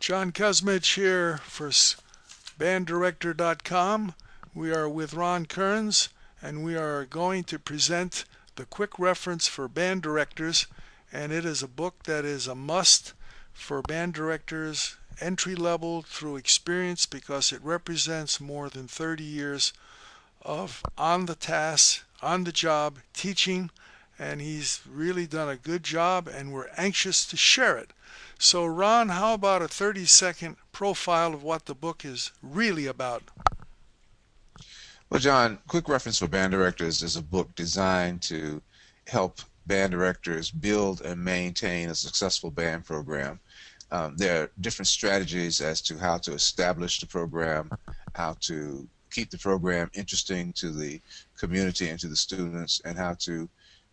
John Kuzmich here for banddirector.com. We are with Ron Kearns, and we are going to present the quick reference for band directors, and it is a book that is a must for band directors, entry level through experience, because it represents more than 30 years of on the task, on the job teaching, and he's really done a good job, and we're anxious to share it. So, Ron, how about a 30-second profile of what the book is really about? Well, John, Quick Reference for Band Directors is a book designed to help band directors build and maintain a successful band program. There are different strategies as to how to establish the program, how to keep the program interesting to the community and to the students, and how to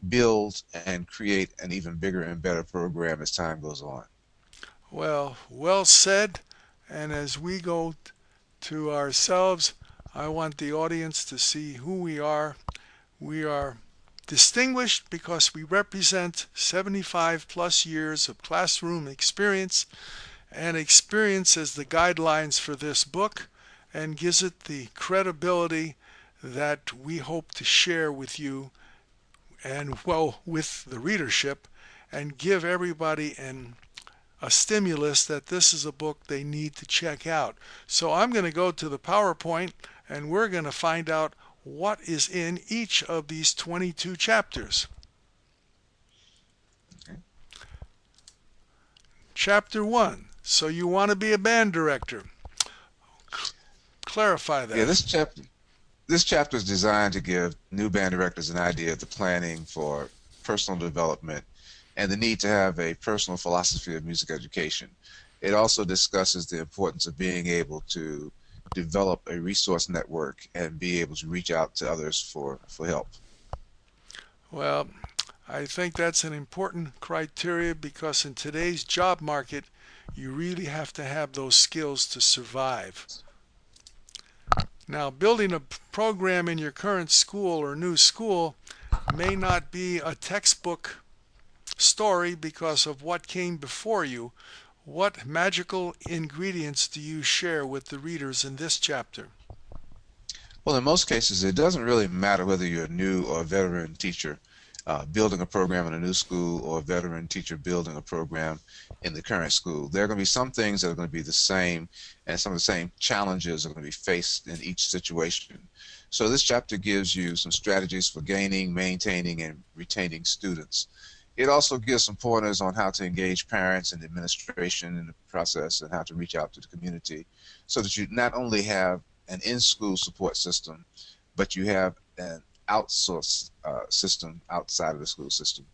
build and create an even bigger and better program as time goes on. Well said. And as we go to ourselves, I want the audience to see who we are. We are distinguished because we represent 75 plus years of classroom experience, and experience as the guidelines for this book and gives it the credibility that we hope to share with you and, well, with the readership, and give everybody a stimulus that this is a book they need to check out. So I'm going to go to the PowerPoint, and we're going to find out what is in each of these 22 chapters. Okay. Chapter 1. So you want to be a band director. Clarify that. Yeah, this chapter is designed to give new band directors an idea of the planning for personal development and the need to have a personal philosophy of music education. It also discusses the importance of being able to develop a resource network and be able to reach out to others for help. Well, I think that's an important criteria, because in today's job market, you really have to have those skills to survive. Now, building a program in your current school or new school may not be a textbook story because of what came before you. What magical ingredients do you share with the readers in this chapter? Well, in most cases, it doesn't really matter whether you're a new or a veteran teacher building a program in a new school, or a veteran teacher building a program in the current school. There are going to be some things that are going to be the same, and some of the same challenges are going to be faced in each situation. So this chapter gives you some strategies for gaining, maintaining, and retaining students. It also gives some pointers on how to engage parents and administration in the process, and how to reach out to the community, so that you not only have an in-school support system, but you have an outsourced system outside of the school system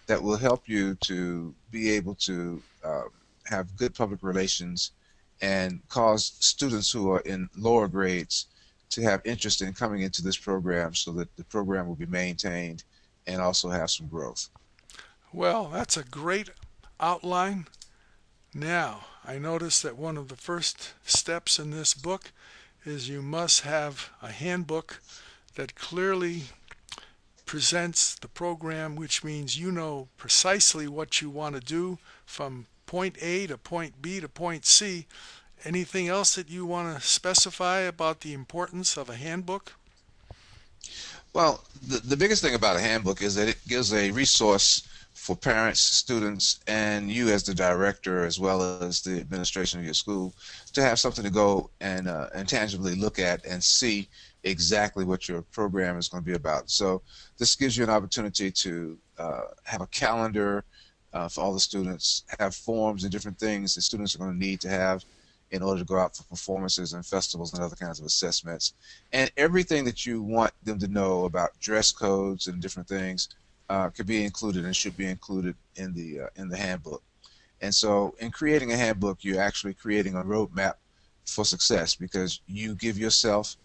that will help you to be able to have good public relations and cause students who are in lower grades to have interest in coming into this program, so that the program will be maintained and also have some growth. Well, that's a great outline. Now, I noticed that one of the first steps in this book is you must have a handbook that clearly presents the program, which means you know precisely what you want to do from point A to point B to point C. Anything else that you want to specify about the importance of a handbook? Well, the biggest thing about a handbook is that it gives a resource for parents, students, and you as the director, as well as the administration of your school, to have something to go and tangibly look at and see exactly what your program is going to be about. So this gives you an opportunity to have a calendar for all the students, have forms and different things that students are going to need to have in order to go out for performances and festivals and other kinds of assessments, and everything that you want them to know about dress codes and different things could be included and should be included in the handbook. And so in creating a handbook, you're actually creating a roadmap for success, because you give yourself,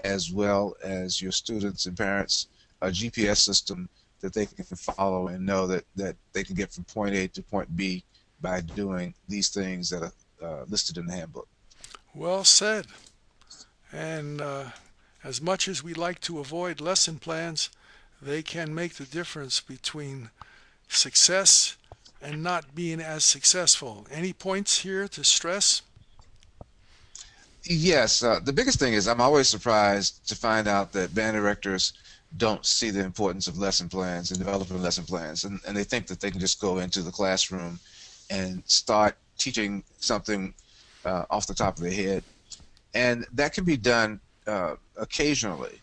as well as your students and parents, a GPS system that they can follow and know that they can get from point A to point B by doing these things that are listed in the handbook. Well said. And as much as we like to avoid lesson plans, they can make the difference between success and not being as successful. Any points here to stress? Yes, the biggest thing is I'm always surprised to find out that band directors don't see the importance of lesson plans and developing lesson plans, and they think that they can just go into the classroom and start teaching something off the top of their head, and that can be done occasionally.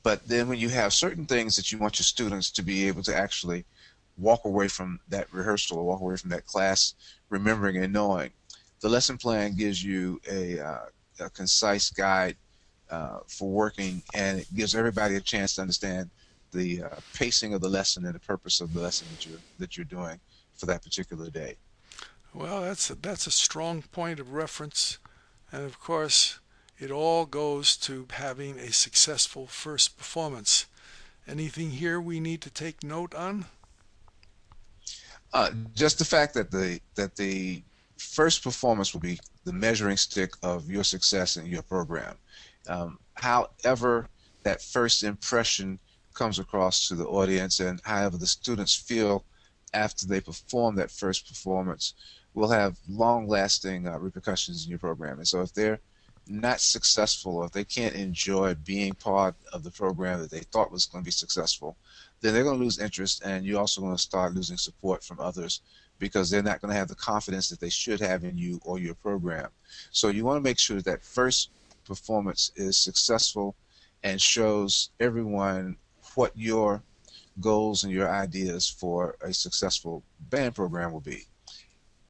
But then when you have certain things that you want your students to be able to actually walk away from that rehearsal or walk away from that class remembering and knowing, the lesson plan gives you a concise guide for working, and it gives everybody a chance to understand the pacing of the lesson and the purpose of the lesson that you're doing for that particular day. Well, that's a strong point of reference, and of course, it all goes to having a successful first performance. Anything here we need to take note on? Just the fact that the first performance will be the measuring stick of your success in your program. However, that first impression comes across to the audience, and however the students feel after they perform that first performance will have long-lasting repercussions in your program. And so, if they're not successful, or if they can't enjoy being part of the program that they thought was going to be successful, then they're going to lose interest, and you're also going to start losing support from others because they're not going to have the confidence that they should have in you or your program. So you want to make sure that first performance is successful and shows everyone what your goals and your ideas for a successful band program will be.